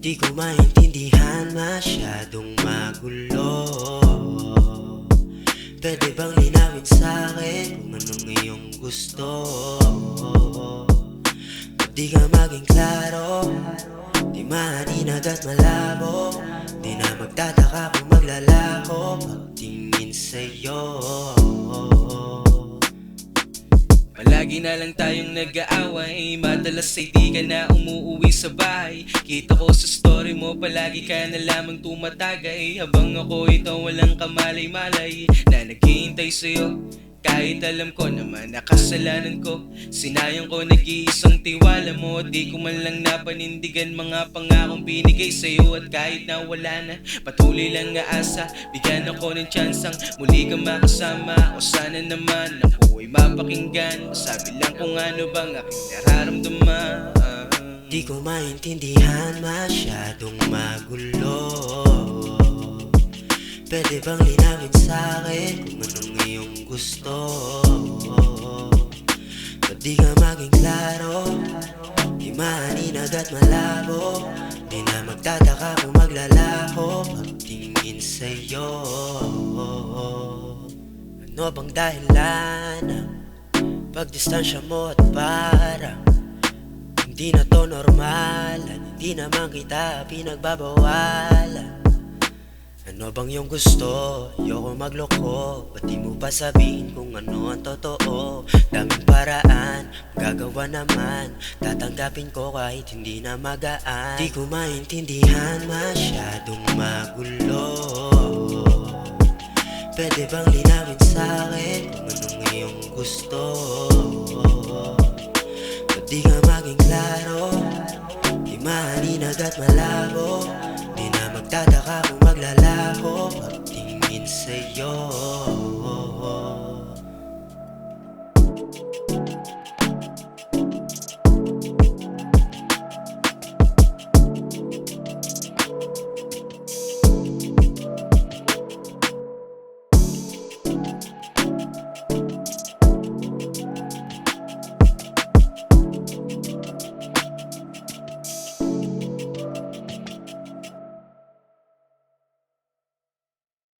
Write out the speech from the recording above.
Di ko maintindihan, masyadong magulo. Pwede bang linawin sa'kin kung anong iyong gusto? Ba't di ka maging klaro? Di maninag at malabo. Di na magtataka kung maglalako pagtingin sa'yo. Palagi na lang tayong nag-aaway, madalas ay di ka na umuuwi sa bahay. Kita ko sa story mo, palagi ka na lamang tumatagay, habang ako ito walang kamalay-malay na naghihintay sa'yo. Kahit alam ko naman nakasalanan ko, sinayang ko nag-iisang tiwala mo. Di ko man lang napanindigan mga pangakong binigay sa'yo. At kahit na wala na, patuloy lang nga asa, bigyan ako ng tsansang muli kang makasama. O sana naman ako ay mapakinggan, masabi lang kung ano bang aking nararamdaman. Di ko maintindihan, masyadong magulo. Pwede bang linawin sa'kin kung anong iyong gusto? Ba't di ka maging klaro? Di maninag at malabo. Di na magtataka kung maglalako pagtingin sa'yo. Ano bang dahilan ng pagdistansya mo at parang hindi na to normal? Hindi naman kita pinagbabawalan. Ano bang iyong gusto? Ayoko magloko. Ba't di mo pa sabihin kung ano ang totoo? Daming paraan, gagawa naman. Tatanggapin ko kahit hindi na magaan. Di ko maintindihan, masyadong magulo. Pwede bang linawin sa'kin kung anong iyong gusto? Ba't di ka maging klaro? Di maninag at malabo. Di na magtataka kung maglalako pagtingin sa'yo.